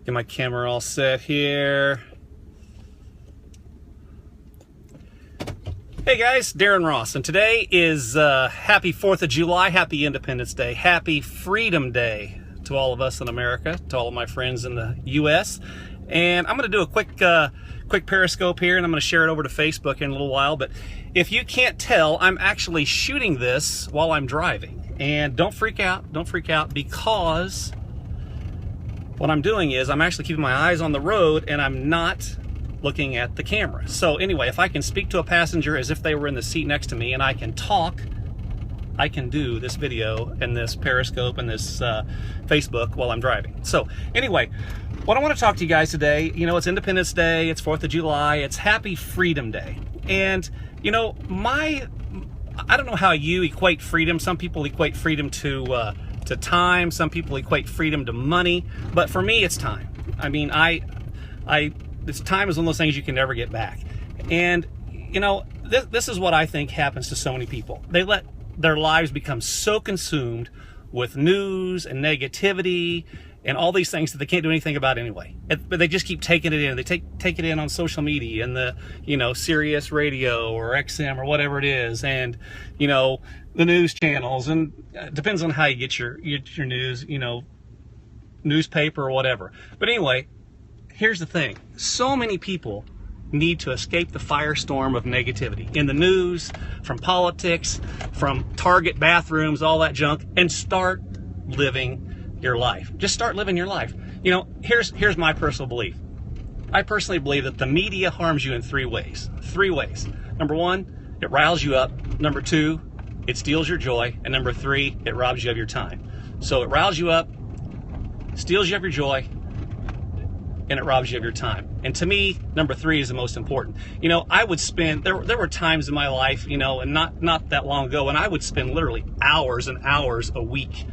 Get my camera all set here. Hey guys, Darren Ross, and today is happy 4th of July, happy Independence Day, happy Freedom Day to all of us in America, to all of my friends in the U.S. And I'm going to do a quick Periscope here, and I'm going to share it over to Facebook in a little while. But if you can't tell, I'm actually shooting this while I'm driving. And don't freak out, because what I'm doing is I'm actually keeping my eyes on the road and I'm not looking at the camera. So anyway, if I can speak to a passenger as if they were in the seat next to me and I can talk, I can do this video and this Periscope and this Facebook while I'm driving. So anyway, what I want to talk to you guys today, you know, it's Independence Day, it's 4th of July, it's Happy Freedom Day. And you know, I don't know how you equate freedom. Some people equate freedom to time, some people equate freedom to money, but for me it's time. I mean, this time is one of those things you can never get back. And you know, this is what I think happens to so many people. They let their lives become so consumed with news and negativity and all these things that they can't do anything about anyway. But they just keep taking it in. They take it in on social media and the, you know, Sirius Radio or XM or whatever it is, and you know, the news channels, and it depends on how you get your news, you know, newspaper or whatever. But anyway, here's the thing. So many people need to escape the firestorm of negativity in the news, from politics, from Target bathrooms, all that junk, and start living your life. Just start living your life. You know, here's my personal belief. I personally believe that the media harms you in three ways. Number one, it riles you up. Number two, it steals your joy. And number three, it robs you of your time. So it riles you up, steals you of your joy, and it robs you of your time. And to me, number three is the most important. You know, I would spend, there were times in my life, you know, and not that long ago, and I would spend literally hours and hours a week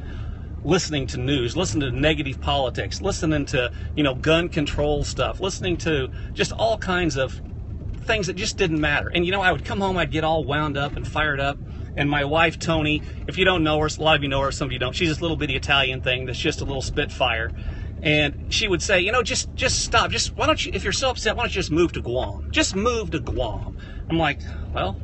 listening to news, listening to negative politics, listening to, you know, gun control stuff, listening to just all kinds of things that just didn't matter. And you know, I would come home, I'd get all wound up and fired up. And my wife, Tony, if you don't know her, a lot of you know her, some of you don't, she's this little bitty Italian thing that's just a little spitfire. And she would say, you know, just stop. Just, why don't you, if you're so upset, why don't you just move to Guam? Just move to Guam. I'm like, well,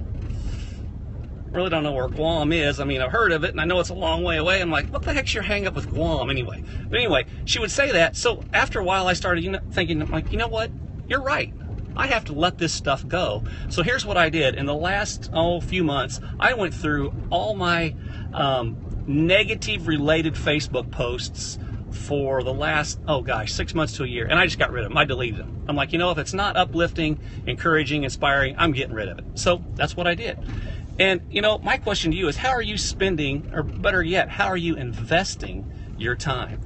really don't know where Guam is. I mean, I've heard of it and I know it's a long way away. I'm like, what the heck's your hang up with Guam anyway? But anyway, she would say that. So after a while I started, you know, thinking, I'm like, you know what? You're right. I have to let this stuff go. So here's what I did. In the last few months, I went through all my negative related Facebook posts for the last, 6 months to a year, and I just got rid of them. I deleted them. I'm like, you know, if it's not uplifting, encouraging, inspiring, I'm getting rid of it. So that's what I did. And you know, my question to you is, how are you spending, or better yet, how are you investing your time?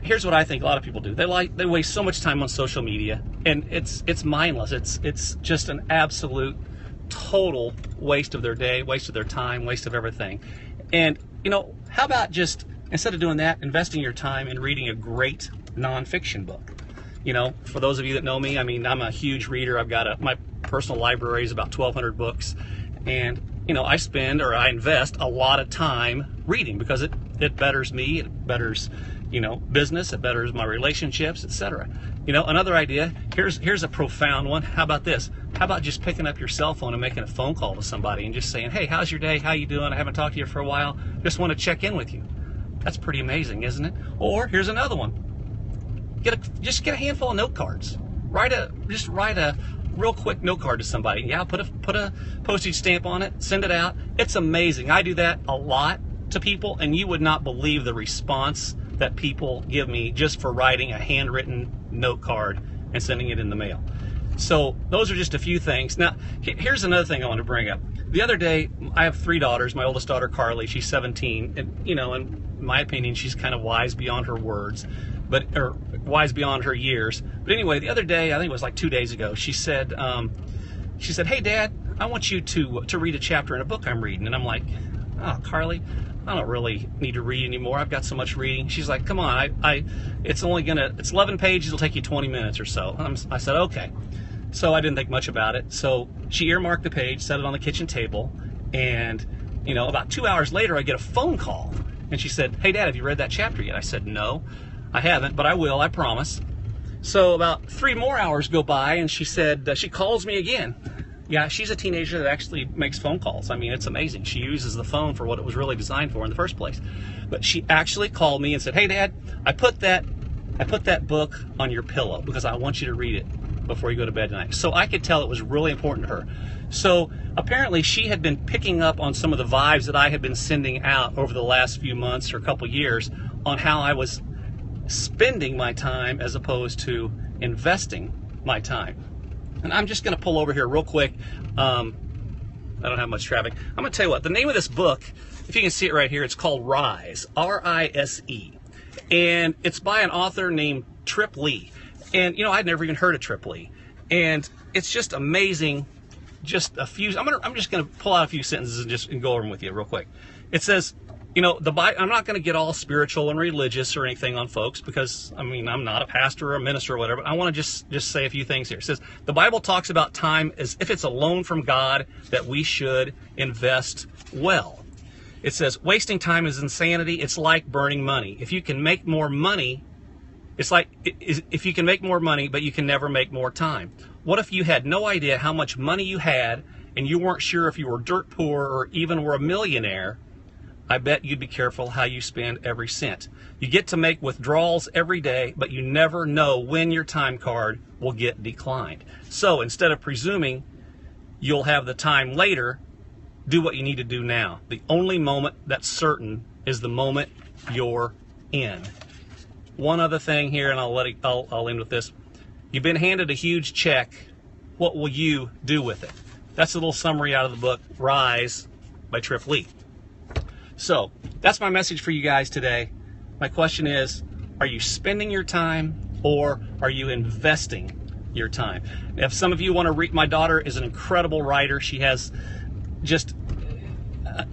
Here's what I think a lot of people do. They waste so much time on social media, and it's mindless. It's just an absolute total waste of their day, waste of their time, waste of everything. And you know, how about just, instead of doing that, investing your time in reading a great nonfiction book? You know, for those of you that know me, I mean, I'm a huge reader. I've got my personal library is about 1,200 books, and you know, I invest a lot of time reading because it betters me, it betters, you know, business, it betters my relationships, etc. You know, another idea, here's a profound one. How about this? How about just picking up your cell phone and making a phone call to somebody and just saying, hey, how's your day? How you doing? I haven't talked to you for a while. Just want to check in with you. That's pretty amazing, isn't it? Or here's another one. Just get a handful of note cards. Write a real quick note card to somebody. Yeah, put a postage stamp on it, send it out. It's amazing. I do that a lot to people, and you would not believe the response that people give me just for writing a handwritten note card and sending it in the mail. So those are just a few things. Now, here's another thing I want to bring up. The other day, I have 3 daughters. My oldest daughter, Carly, she's 17, and you know, in my opinion, she's kind of wise beyond her words, or wise beyond her years. But anyway, the other day, I think it was like 2 days ago, she said, hey Dad, I want you to read a chapter in a book I'm reading. And I'm like, oh, Carly, I don't really need to read anymore. I've got so much reading. She's like, come on, it's 11 pages, it'll take you 20 minutes or so. I said, okay. So I didn't think much about it. So she earmarked the page, set it on the kitchen table, and you know, about 2 hours later, I get a phone call. And she said, hey Dad, have you read that chapter yet? I said, no, I haven't, but I will, I promise. So about 3 more hours go by, and she said, she calls me again. Yeah, she's a teenager that actually makes phone calls. I mean, it's amazing. She uses the phone for what it was really designed for in the first place. But she actually called me and said, hey, Dad, I put that book on your pillow because I want you to read it before you go to bed tonight. So I could tell it was really important to her. So apparently she had been picking up on some of the vibes that I had been sending out over the last few months or a couple years on how I was spending my time as opposed to investing my time. And I'm just going to pull over here real quick. I don't have much traffic. I'm going to tell you what, the name of this book, if you can see it right here, it's called Rise, R-I-S-E. And it's by an author named Trip Lee. And, you know, I'd never even heard of Trip Lee. And it's just amazing. Just a few, I'm just going to pull out a few sentences and go over them with you real quick. It says, you know, I'm not going to get all spiritual and religious or anything on folks because, I mean, I'm not a pastor or a minister or whatever. But I want to just say a few things here. It says, the Bible talks about time as if it's a loan from God that we should invest well. It says, wasting time is insanity. It's like burning money. If you can make more money, if you can make more money, but you can never make more time. What if you had no idea how much money you had and you weren't sure if you were dirt poor or even were a millionaire? I bet you'd be careful how you spend every cent. You get to make withdrawals every day, but you never know when your time card will get declined. So instead of presuming you'll have the time later, do what you need to do now. The only moment that's certain is the moment you're in. One other thing here, and I'll end with this. You've been handed a huge check. What will you do with it? That's a little summary out of the book, Rise by Trip Lee. So that's my message for you guys today. My question is, are you spending your time or are you investing your time? If some of you want to read, my daughter is an incredible writer. She has just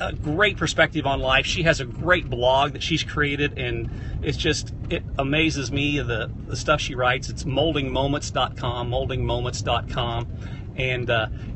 a great perspective on life. She has a great blog that she's created, and it amazes me, the stuff she writes. It's moldingmoments.com. And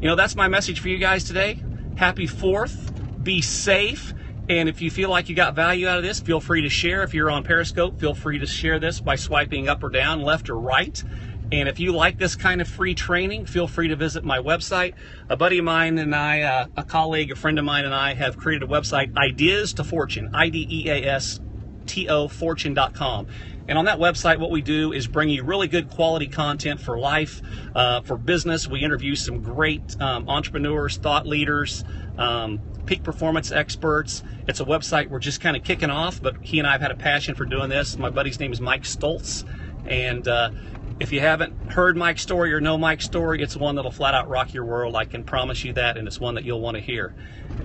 you know, that's my message for you guys today. Happy 4th. Be safe. And if you feel like you got value out of this, feel free to share. If you're on Periscope, feel free to share this by swiping up or down, left or right. And if you like this kind of free training, feel free to visit my website. A buddy of mine and I, a colleague, a friend of mine and I have created a website, Ideas to Fortune, IDEASTO Fortune.com. And on that website, what we do is bring you really good quality content for life, for business. We interview some great entrepreneurs, thought leaders, peak performance experts. It's a website we're just kind of kicking off, but he and I have had a passion for doing this. My buddy's name is Mike Stoltz. And if you haven't heard Mike's story or know Mike's story, it's one that'll flat out rock your world. I can promise you that, and it's one that you'll want to hear.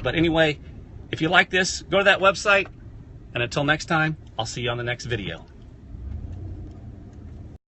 But anyway, if you like this, go to that website. And until next time, I'll see you on the next video.